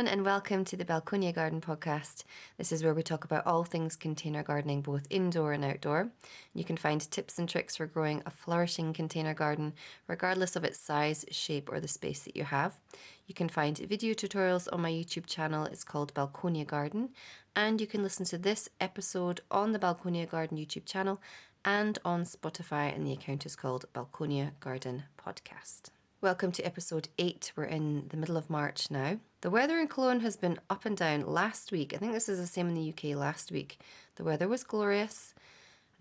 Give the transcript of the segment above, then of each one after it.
everyone, and welcome to the Balconia Garden Podcast. This is where we talk about all things container gardening, both indoor and outdoor. You can find tips and tricks for growing a flourishing container garden, regardless of its size, shape, or the space that you have. You can find video tutorials on my YouTube channel. It's called Balconia Garden, and you can listen to this episode on the Balconia Garden YouTube channel and on Spotify, and the account is called Balconia Garden Podcast. Welcome to episode 8. We're in the middle of March now. The weather in Cologne has been up and down. Last week, I think this is the same in the UK last week, the weather was glorious.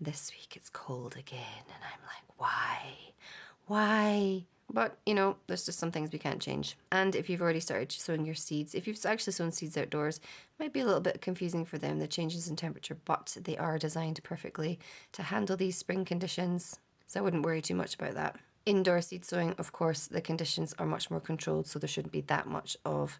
This week it's cold again, and I'm like, why? But, there's just some things we can't change. And if you've already started sowing your seeds, if you've actually sown seeds outdoors, it might be a little bit confusing for them, the changes in temperature, but they are designed perfectly to handle these spring conditions. So I wouldn't worry too much about that. Indoor seed sowing, of course, the conditions are much more controlled, so there shouldn't be that much of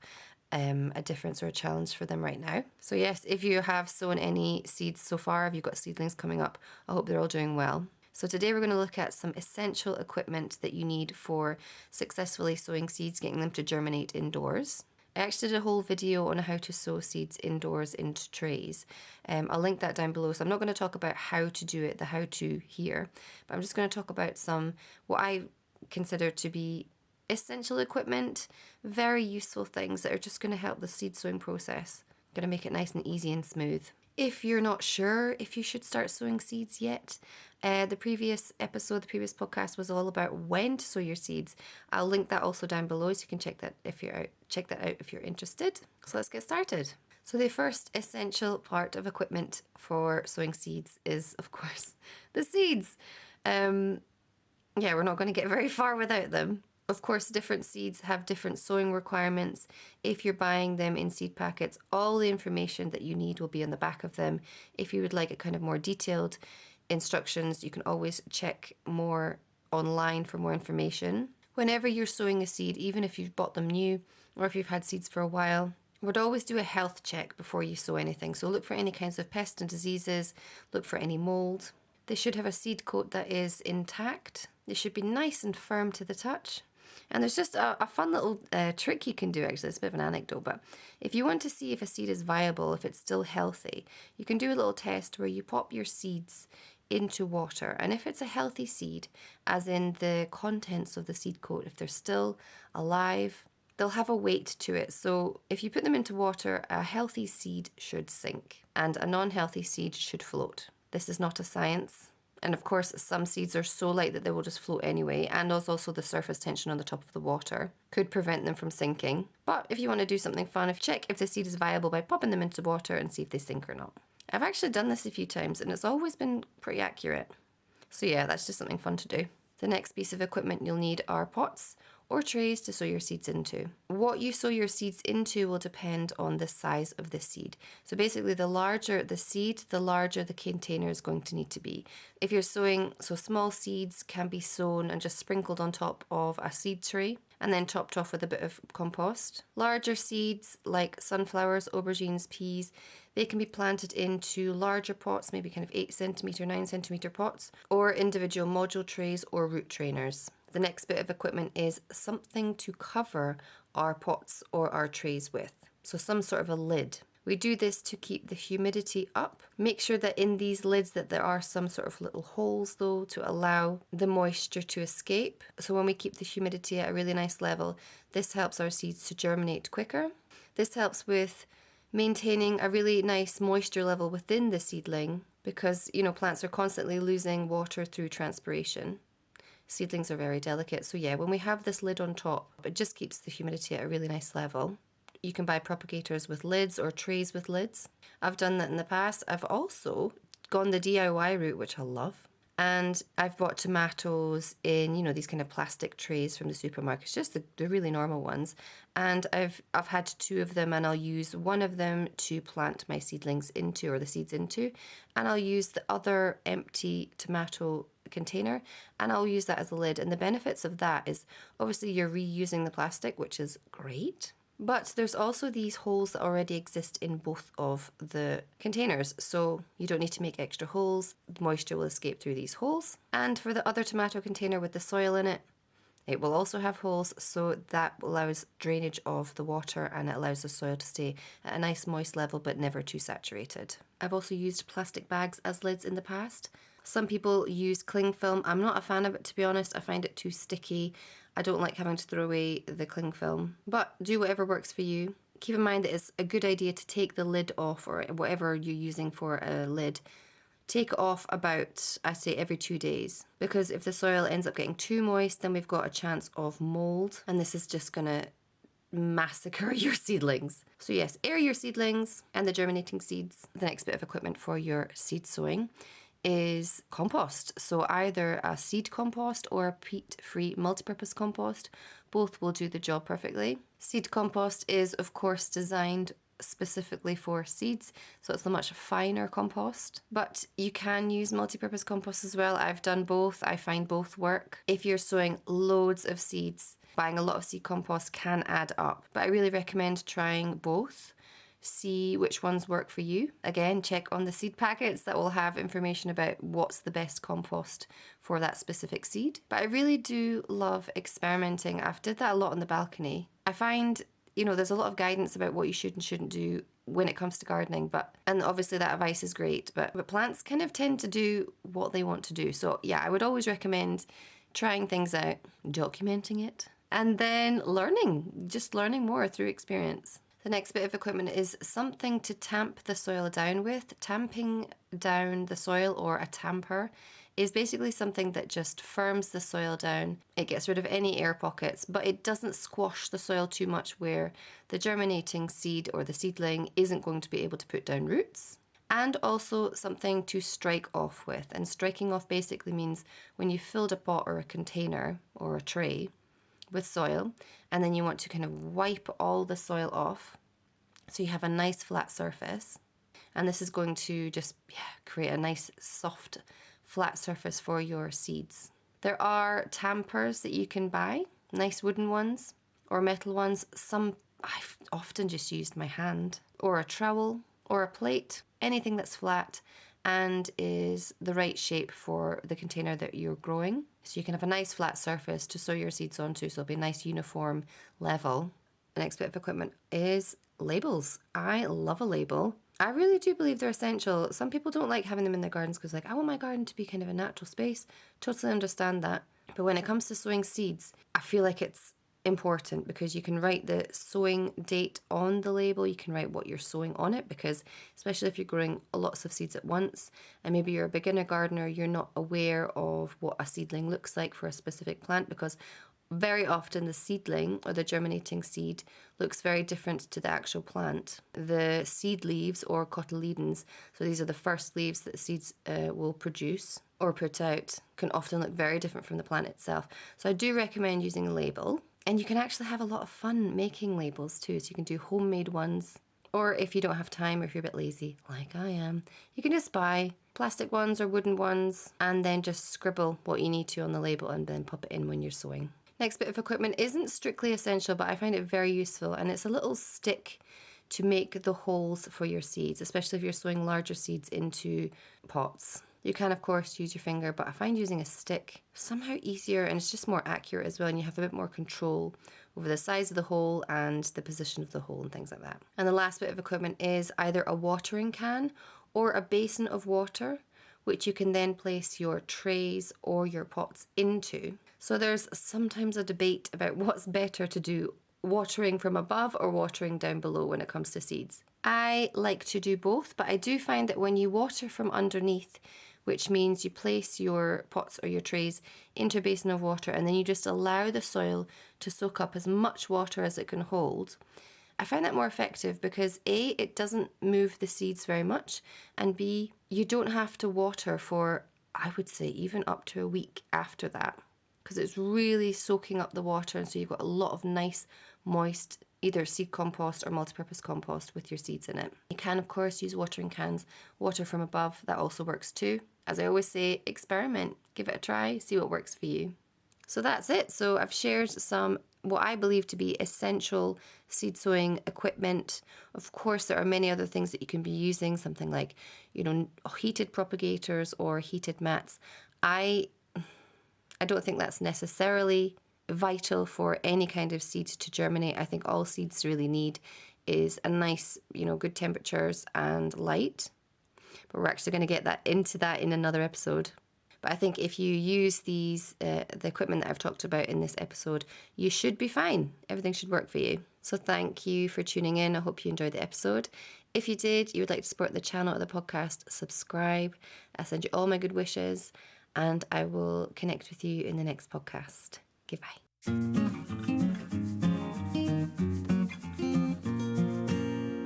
a difference or a challenge for them right now. So yes, if you have sown any seeds so far, if you've got seedlings coming up, I hope they're all doing well. So today we're going to look at some essential equipment that you need for successfully sowing seeds, getting them to germinate indoors. I actually did a whole video on how to sow seeds indoors into trays. I'll link that down below. So I'm not going to talk about how to do it, the how to here, but I'm just going to talk about some what I consider to be essential equipment, very useful things that are just going to help the seed sowing process, going to make it nice and easy and smooth. If you're not sure if you should start sowing seeds yet, the previous podcast was all about when to sow your seeds. I'll link that also down below, so you can check that out if you're interested. So let's get started. So the first essential part of equipment for sowing seeds is, of course, the seeds. We're not going to get very far without them. Of course, different seeds have different sowing requirements. If you're buying them in seed packets, all the information that you need will be on the back of them. If you would like a kind of more detailed instructions, you can always check more online for more information. Whenever you're sowing a seed, even if you've bought them new or if you've had seeds for a while, would always do a health check before you sow anything. So look for any kinds of pests and diseases, look for any mold. They should have a seed coat that is intact. They should be nice and firm to the touch. And there's just a fun little trick you can do, actually. It's a bit of an anecdote, but if you want to see if a seed is viable, if it's still healthy, you can do a little test where you pop your seeds into water. And if it's a healthy seed, as in the contents of the seed coat, if they're still alive, they'll have a weight to it. So if you put them into water, a healthy seed should sink and a non-healthy seed should float. This is not a science. And of course, some seeds are so light that they will just float anyway, and also the surface tension on the top of the water could prevent them from sinking. But if you want to do something fun, check if the seed is viable by popping them into water and see if they sink or not. I've actually done this a few times and it's always been pretty accurate. So yeah, that's just something fun to do. The next piece of equipment you'll need are pots or trays to sow your seeds into. What you sow your seeds into will depend on the size of the seed. So basically, the larger the seed, the larger the container is going to need to be. If you're sowing, so small seeds can be sown and just sprinkled on top of a seed tray and then topped off with a bit of compost. Larger seeds like sunflowers, aubergines, peas, they can be planted into larger pots, maybe kind of 8 centimetre, 9 centimetre pots, or individual module trays or root trainers. The next bit of equipment is something to cover our pots or our trays with. So some sort of a lid. We do this to keep the humidity up. Make sure that in these lids that there are some sort of little holes though to allow the moisture to escape. So when we keep the humidity at a really nice level, this helps our seeds to germinate quicker. This helps with maintaining a really nice moisture level within the seedling because, plants are constantly losing water through transpiration. Seedlings are very delicate. So yeah, when we have this lid on top, it just keeps the humidity at a really nice level. You can buy propagators with lids or trays with lids. I've done that in the past. I've also gone the DIY route, which I love. And I've bought tomatoes in, these kind of plastic trays from the supermarkets, just the really normal ones. And I've had 2 of them, and I'll use one of them to plant my seedlings into, or the seeds into. And I'll use the other empty tomato container and I'll use that as a lid. And the benefits of that is obviously you're reusing the plastic, which is great. But there's also these holes that already exist in both of the containers. So you don't need to make extra holes. The moisture will escape through these holes. And for the other tomato container with the soil in it, It will also have holes, so that allows drainage of the water and it allows the soil to stay at a nice moist level but never too saturated. I've also used plastic bags as lids in the past. Some people use cling film. I'm not a fan of it, to be honest. I find it too sticky. I don't like having to throw away the cling film, but do whatever works for you. Keep in mind that it's a good idea to take the lid off, or whatever you're using for a lid. Take it off about, I say, every 2 days, because if the soil ends up getting too moist, then we've got a chance of mold, and this is just gonna massacre your seedlings. So yes, air your seedlings and the germinating seeds. The next bit of equipment for your seed sowing is compost. So either a seed compost or a peat-free multi-purpose compost. Both will do the job perfectly. Seed compost is, of course, designed specifically for seeds, so it's a much finer compost, but you can use multi-purpose compost as well. I've done both. I find both work. If you're sowing loads of seeds, buying a lot of seed compost can add up, but I really recommend trying both. See which ones work for you. Again, check on the seed packets that will have information about what's the best compost for that specific seed. But I really do love experimenting. I've did that a lot on the balcony. I find, there's a lot of guidance about what you should and shouldn't do when it comes to gardening, and obviously that advice is great, but plants kind of tend to do what they want to do. So yeah, I would always recommend trying things out, documenting it, and then just learning more through experience. The next bit of equipment is something to tamp the soil down with. Tamping down the soil, or a tamper, is basically something that just firms the soil down. It gets rid of any air pockets, but it doesn't squash the soil too much where the germinating seed or the seedling isn't going to be able to put down roots. And also something to strike off with. And striking off basically means when you filled a pot or a container or a tray with soil, and then you want to kind of wipe all the soil off so you have a nice flat surface. And this is going to just create a nice soft flat surface for your seeds. There are tampers that you can buy, nice wooden ones or metal ones. Some I've often just used my hand, or a trowel or a plate, anything that's flat and is the right shape for the container that you're growing. So you can have a nice flat surface to sow your seeds onto, so it'll be a nice uniform level. The next bit of equipment is labels. I love a label. I really do believe they're essential. Some people don't like having them in their gardens because I want my garden to be kind of a natural space. Totally understand that. But when it comes to sowing seeds, I feel like it's important because you can write the sowing date on the label. You can write what you're sowing on it, because especially if you're growing lots of seeds at once and maybe you're a beginner gardener, you're not aware of what a seedling looks like for a specific plant, because very often the seedling or the germinating seed looks very different to the actual plant. The seed leaves, or cotyledons, so these are the first leaves that the seeds will produce or put out, can often look very different from the plant itself. So I do recommend using a label. And you can actually have a lot of fun making labels too. So you can do homemade ones, or if you don't have time, or if you're a bit lazy, like I am, you can just buy plastic ones or wooden ones and then just scribble what you need to on the label and then pop it in when you're sowing. Next bit of equipment isn't strictly essential, but I find it very useful, and it's a little stick to make the holes for your seeds, especially if you're sowing larger seeds into pots. You can, of course, use your finger, but I find using a stick somehow easier, and it's just more accurate as well, and you have a bit more control over the size of the hole and the position of the hole and things like that. And the last bit of equipment is either a watering can or a basin of water, which you can then place your trays or your pots into. So there's sometimes a debate about what's better to do, watering from above or watering down below when it comes to seeds. I like to do both, but I do find that when you water from underneath, which means you place your pots or your trays into a basin of water and then you just allow the soil to soak up as much water as it can hold, I find that more effective because A, it doesn't move the seeds very much, and B, you don't have to water for, I would say, even up to a week after that, because it's really soaking up the water, and so you've got a lot of nice, moist, either seed compost or multi-purpose compost with your seeds in it. You can, of course, use watering cans, water from above, that also works too. As I always say, experiment, give it a try, see what works for you. So that's it. So I've shared some what I believe to be essential seed sowing equipment. Of course, there are many other things that you can be using, something like, heated propagators or heated mats. I don't think that's necessarily vital for any kind of seed to germinate. I think all seeds really need is a nice, good temperatures and light. But we're actually going to get into that in another episode. But I think if you use the equipment that I've talked about in this episode, you should be fine. Everything should work for you. So thank you for tuning in. I hope you enjoyed the episode. If you did, you would like to support the channel or the podcast, subscribe. I send you all my good wishes, and I will connect with you in the next podcast. Goodbye.